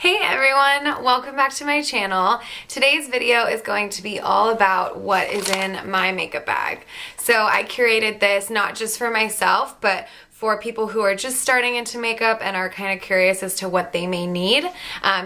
Hey everyone, welcome back to my channel. Today's video is going to be all about what is in my makeup bag. So I curated this not just for myself, but for people who are just starting into makeup and are kind of curious as to what they may need.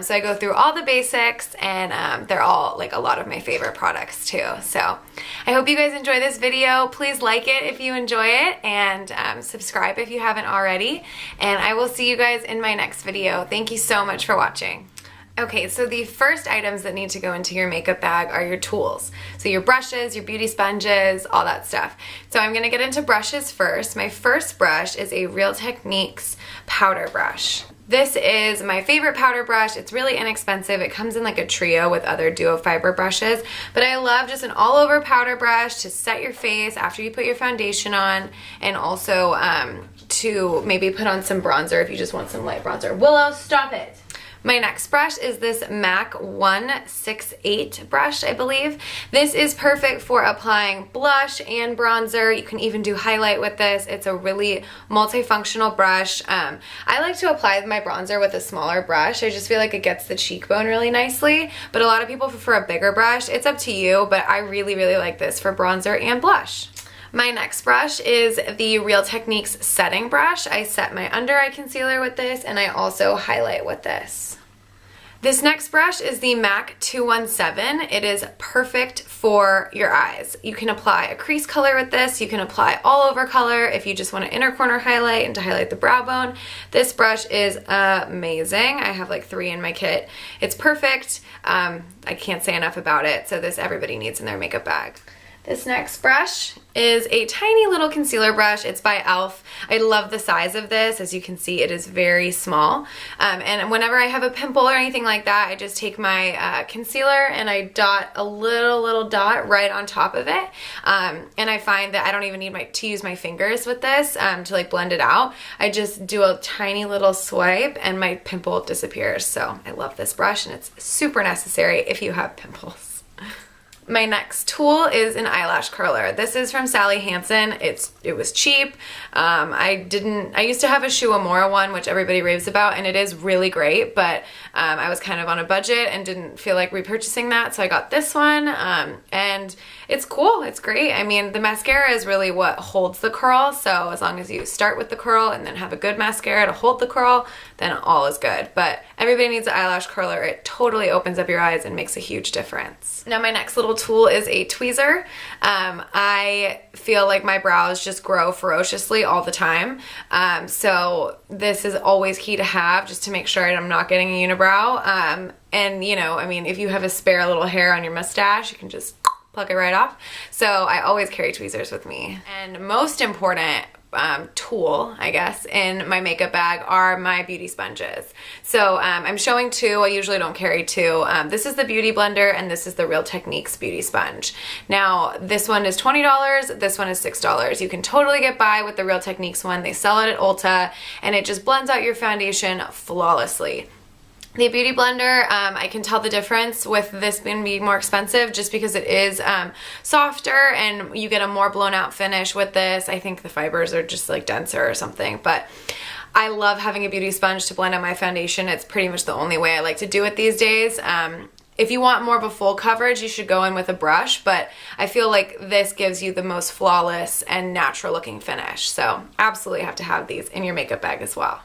So I go through all the basics and they're all like a lot of my favorite products too. So I hope you guys enjoy this video. Please like it if you enjoy it and subscribe if you haven't already. And I will see you guys in my next video. Thank you so much for watching. Okay, so the first items that need to go into your makeup bag are your tools. So your brushes, your beauty sponges, all that stuff. So I'm gonna get into brushes first. My first brush is a Real Techniques powder brush. This is my favorite powder brush. It's really inexpensive. It comes in like a trio with other duo fiber brushes, but I love just an all over powder brush to set your face after you put your foundation on, and also to maybe put on some bronzer if you just want some light bronzer. Willow, stop it. My next brush is this MAC 168 brush, I believe. This is perfect for applying blush and bronzer. You can even do highlight with this. It's a really multifunctional brush. I like to apply my bronzer with a smaller brush. I just feel like it gets the cheekbone really nicely, but a lot of people prefer a bigger brush. It's up to you, but I really, really like this for bronzer and blush. My next brush is the Real Techniques setting brush. I set my under eye concealer with this, and I also highlight with this. This next brush is the MAC 217. It is perfect for your eyes. You can apply a crease color with this. You can apply all over color if you just want an inner corner highlight and to highlight the brow bone. This brush is amazing. I have like 3 in my kit. It's perfect. I can't say enough about it. So this everybody needs in their makeup bag. This next brush is a tiny little concealer brush. It's by e.l.f. I love the size of this. As you can see, it is very small. And whenever I have a pimple or anything like that, I just take my concealer and I dot a little dot right on top of it. And I find that I don't even need to use my fingers with this to like blend it out. I just do a tiny little swipe and my pimple disappears. So I love this brush and it's super necessary if you have pimples. My next tool is an eyelash curler. This is from Sally Hansen. It was cheap. I used to have a Shu Uemura one, which everybody raves about, and it is really great, but I was kind of on a budget and didn't feel like repurchasing that, so I got this one, and it's cool. It's great. I mean, the mascara is really what holds the curl, so as long as you start with the curl and then have a good mascara to hold the curl, then all is good. But everybody needs an eyelash curler. It totally opens up your eyes and makes a huge difference. Now my next little tool is a tweezer. I feel like my brows just grow ferociously all the time, so this is always key to have, just to make sure I'm not getting a unibrow. And you know, I mean, if you have a spare little hair on your mustache, you can just pluck it right off. So I always carry tweezers with me. And most important tool, I guess, in my makeup bag are my beauty sponges. So I'm showing 2. I usually don't carry 2. This is the Beauty Blender and this is the Real Techniques beauty sponge. Now this one is $20, this one is $6. You can totally get by with the Real Techniques one. They sell it at Ulta and it just blends out your foundation flawlessly. The Beauty Blender, I can tell the difference with this being more expensive just because it is softer and you get a more blown out finish with this. I think the fibers are just like denser or something, but I love having a beauty sponge to blend out my foundation. It's pretty much the only way I like to do it these days. If you want more of a full coverage, you should go in with a brush, but I feel like this gives you the most flawless and natural looking finish. So absolutely have to have these in your makeup bag as well.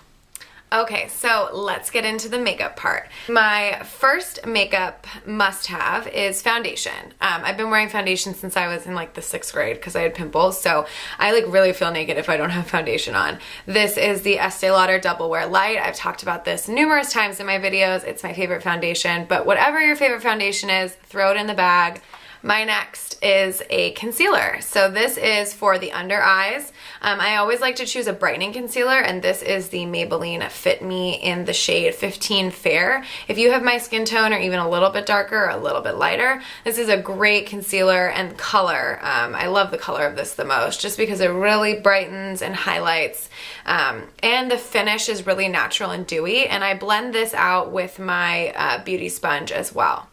Okay, so let's get into the makeup part. My first makeup must-have is foundation. I've been wearing foundation since I was in like the 6th grade because I had pimples, so I like really feel naked if I don't have foundation on. This is the Estee Lauder Double Wear Light. I've talked about this numerous times in my videos. It's my favorite foundation, but whatever your favorite foundation is, throw it in the bag. My next is a concealer. So this is for the under eyes. I always like to choose a brightening concealer, and this is the Maybelline Fit Me in the shade 15 Fair. If you have my skin tone or even a little bit darker or a little bit lighter, this is a great concealer and color. I love the color of this the most just because it really brightens and highlights, and the finish is really natural and dewy, and I blend this out with my beauty sponge as well.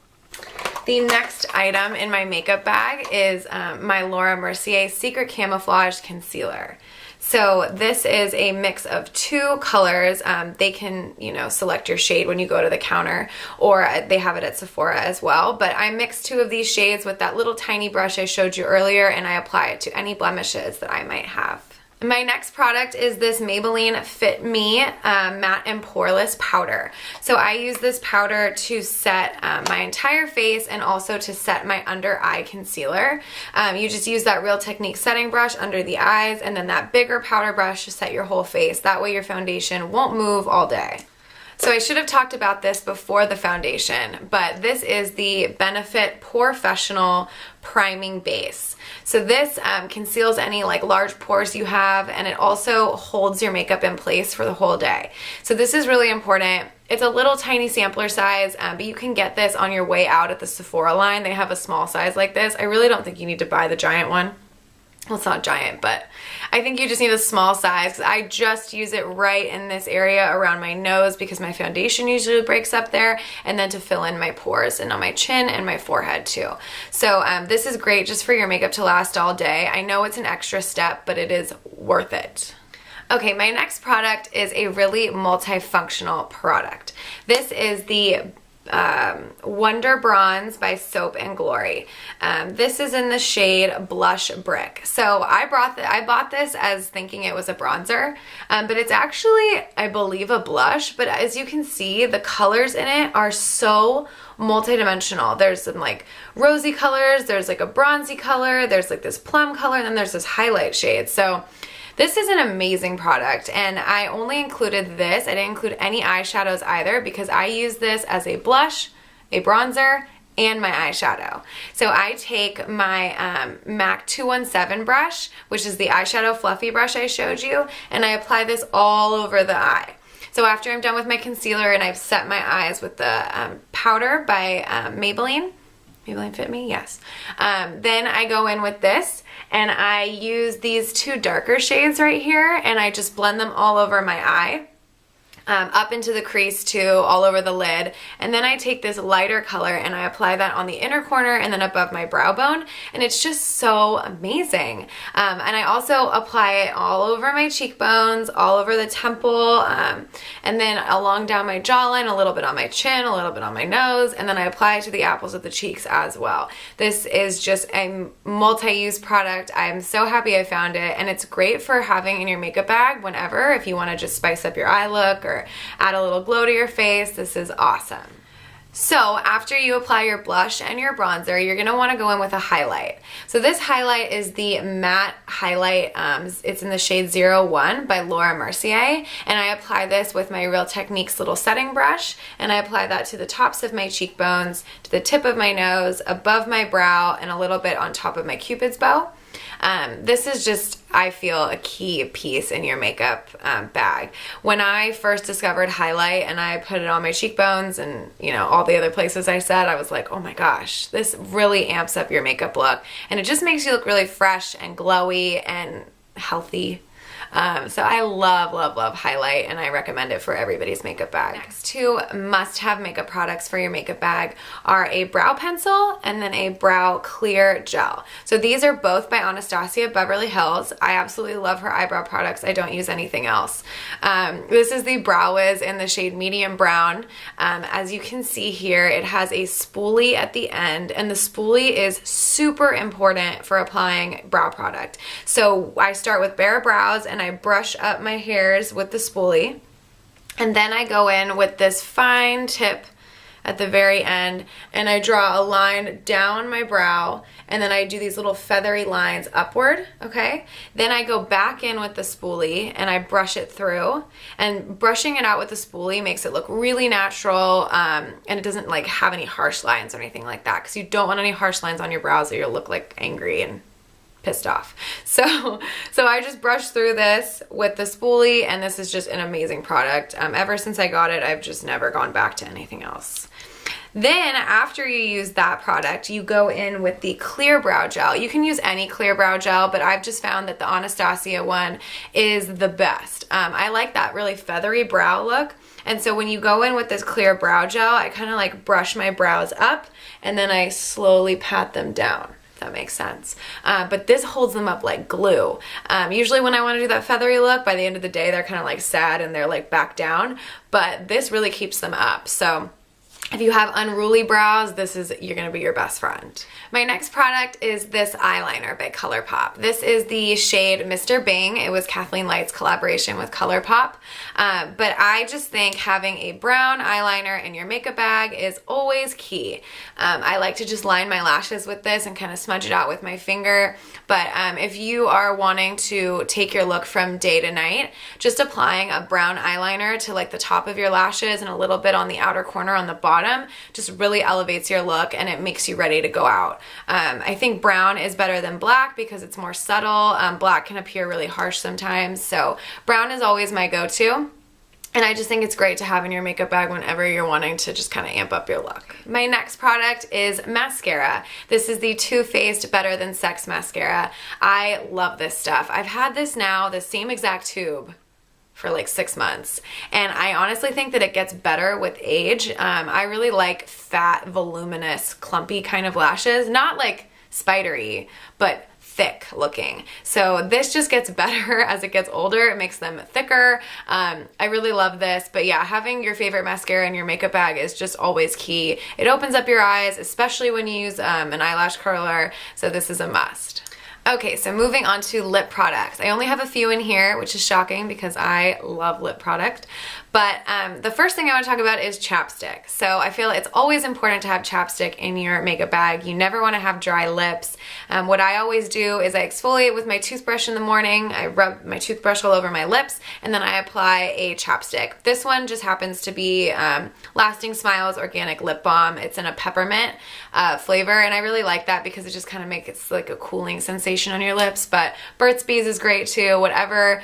The next item in my makeup bag is my Laura Mercier Secret Camouflage Concealer. So this is a mix of 2 colors. They can, you know, select your shade when you go to the counter, or they have it at Sephora as well. But I mixed 2 of these shades with that little tiny brush I showed you earlier, and I apply it to any blemishes that I might have. My next product is this Maybelline Fit Me Matte and Poreless Powder. So I use this powder to set my entire face and also to set my under eye concealer. You just use that Real Technique setting brush under the eyes and then that bigger powder brush to set your whole face. That way your foundation won't move all day. So I should have talked about this before the foundation, but this is the Benefit Porefessional Priming Base. So this conceals any like large pores you have, and it also holds your makeup in place for the whole day. So this is really important. It's a little tiny sampler size, but you can get this on your way out at the Sephora line. They have a small size like this. I really don't think you need to buy the giant one. Well, it's not giant, but I think you just need a small size because I just use it right in this area around my nose because my foundation usually breaks up there, and then to fill in my pores and on my chin and my forehead too. So this is great just for your makeup to last all day. I know it's an extra step, but it is worth it. Okay, my next product is a really multifunctional product. This is the Wonder Bronze by Soap and Glory. This is in the shade Blush Brick. So I bought this as thinking it was a bronzer, but it's actually, I believe, a blush. But as you can see, the colors in it are so multidimensional. There's some like rosy colors, there's like a bronzy color, there's like this plum color, and then there's this highlight shade. So this is an amazing product, and I only included this. I didn't include any eyeshadows either because I use this as a blush, a bronzer, and my eyeshadow. So I take my MAC 217 brush, which is the eyeshadow fluffy brush I showed you, and I apply this all over the eye. So after I'm done with my concealer and I've set my eyes with the powder by Maybelline Fit Me, yes. Then I go in with this, and I use these 2 darker shades right here, and I just blend them all over my eye. Up into the crease too, all over the lid. And then I take this lighter color and I apply that on the inner corner and then above my brow bone, and it's just so amazing. And I also apply it all over my cheekbones, all over the temple, and then along down my jawline, a little bit on my chin, a little bit on my nose, and then I apply it to the apples of the cheeks as well. This is just a multi-use product. I'm so happy I found it, and it's great for having in your makeup bag whenever, if you want to just spice up your eye look or add a little glow to your face. This is awesome. So after you apply your blush and your bronzer, you're going to want to go in with a highlight. So this highlight is the matte highlight. It's in the shade 01 by Laura Mercier, and I apply this with my Real Techniques little setting brush, and I apply that to the tops of my cheekbones, to the tip of my nose, above my brow, and a little bit on top of my Cupid's bow. This is just, I feel, a key piece in your makeup bag. When I first discovered highlight and I put it on my cheekbones and, you know, all the other places I said, I was like, oh my gosh, this really amps up your makeup look, and it just makes you look really fresh and glowy and healthy. So I love highlight, and I recommend it for everybody's makeup bag. Next 2 must-have makeup products for your makeup bag are a brow pencil and then a brow clear gel. So these are both by Anastasia Beverly Hills. I absolutely love her eyebrow products. I don't use anything else. This is the Brow Wiz in the shade medium brown. As you can see here, it has a spoolie at the end, and the spoolie is super important for applying brow product. So I start with bare brows and I brush up my hairs with the spoolie, and then I go in with this fine tip at the very end, and I draw a line down my brow, and then I do these little feathery lines upward, okay? Then I go back in with the spoolie and I brush it through, and brushing it out with the spoolie makes it look really natural, and it doesn't like have any harsh lines or anything like that, because you don't want any harsh lines on your brows or you'll look like angry and pissed off. So I just brushed through this with the spoolie, and this is just an amazing product. Ever since I got it, I've just never gone back to anything else. Then after you use that product, you go in with the clear brow gel. You can use any clear brow gel, but I've just found that the Anastasia one is the best. I like that really feathery brow look. And so when you go in with this clear brow gel, I kind of like brush my brows up, and then I slowly pat them down. that makes sense. But this holds them up like glue. Usually when I want to do that feathery look, by the end of the day, they're kind of like sad and they're like back down, but this really keeps them up. So if you have unruly brows, you're gonna be your best friend. My next product is this eyeliner by ColourPop. This is the shade Mr. Bing. It was Kathleen Light's collaboration with ColourPop. But I just think having a brown eyeliner in your makeup bag is always key. I like to just line my lashes with this and kind of smudge it out with my finger. But if you are wanting to take your look from day to night, just applying a brown eyeliner to like the top of your lashes and a little bit on the outer corner on the bottom just really elevates your look and it makes you ready to go out. I think brown is better than black because it's more subtle. Black can appear really harsh sometimes, so brown is always my go-to. And I just think it's great to have in your makeup bag whenever you're wanting to just kind of amp up your look. My next product is mascara. This is the Too Faced Better Than Sex mascara. I love this stuff. I've had this now, the same exact tube, for like 6 months. And I honestly think that it gets better with age. I really like fat, voluminous, clumpy kind of lashes. Not like spidery, but thick looking. So this just gets better as it gets older. It makes them thicker. I really love this, but yeah, having your favorite mascara in your makeup bag is just always key. It opens up your eyes, especially when you use an eyelash curler, so this is a must. Okay, so moving on to lip products. I only have a few in here, which is shocking because I love lip product. But the first thing I want to talk about is chapstick. So I feel it's always important to have chapstick in your makeup bag. You never want to have dry lips. What I always do is I exfoliate with my toothbrush in the morning. I rub my toothbrush all over my lips, and then I apply a chapstick. This one just happens to be Lasting Smiles Organic Lip Balm. It's in a peppermint flavor, and I really like that because it just kind of makes it like a cooling sensation on your lips. But Burt's Bees is great too. Whatever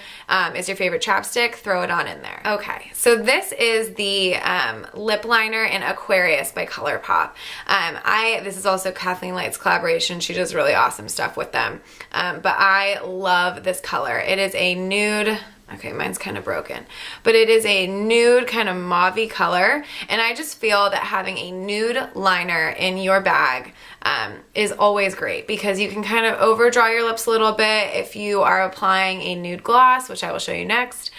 is your favorite chapstick, throw it on in there. Okay. So this is the lip liner in Aquarius by ColourPop. This is also Kathleen Light's collaboration. She does really awesome stuff with them. But I love this color. It is a nude. Okay, mine's kind of broken, but it is a nude kind of mauve-y color, and I just feel that having a nude liner in your bag is always great because you can kind of overdraw your lips a little bit if you are applying a nude gloss, which I will show you next.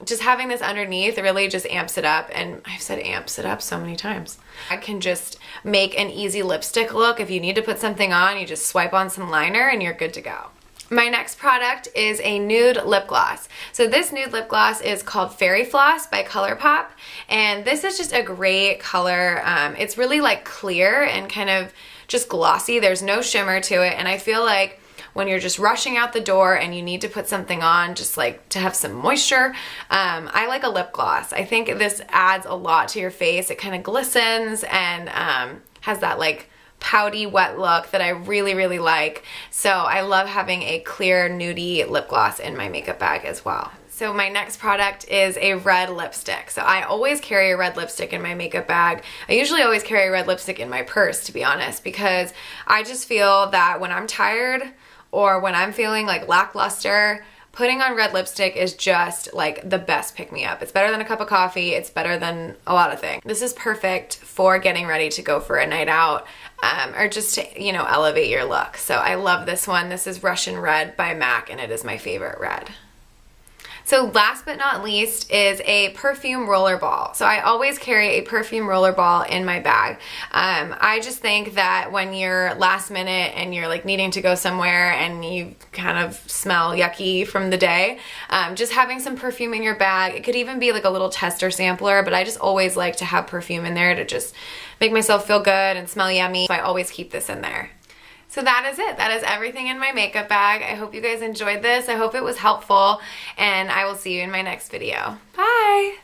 Just having this underneath really just amps it up, and I've said amps it up so many times. I can just make an easy lipstick look. If you need to put something on, you just swipe on some liner and you're good to go. My next product is a nude lip gloss. So this nude lip gloss is called Fairy Floss by ColourPop, and this is just a great color. It's really like clear and kind of just glossy. There's no shimmer to it, and I feel like when you're just rushing out the door and you need to put something on just like to have some moisture, I like a lip gloss. I think this adds a lot to your face. It kind of glistens and has that like pouty wet look that I really, really like. So I love having a clear nudie lip gloss in my makeup bag as well. So my next product is a red lipstick. So I always carry a red lipstick in my makeup bag. I usually always carry a red lipstick in my purse, to be honest, because I just feel that when I'm tired or when I'm feeling like lackluster, putting on red lipstick is just like the best pick-me-up. It's better than a cup of coffee. It's better than a lot of things. This is perfect for getting ready to go for a night out or just to, you know, elevate your look. So I love this one. This is Russian Red by MAC, and it is my favorite red. So last but not least is a perfume roller ball. So I always carry a perfume roller ball in my bag. I just think that when you're last minute and you're like needing to go somewhere and you kind of smell yucky from the day, just having some perfume in your bag. It could even be like a little tester sampler, but I just always like to have perfume in there to just make myself feel good and smell yummy. So I always keep this in there. So that is it. That is everything in my makeup bag. I hope you guys enjoyed this. I hope it was helpful, and I will see you in my next video. Bye!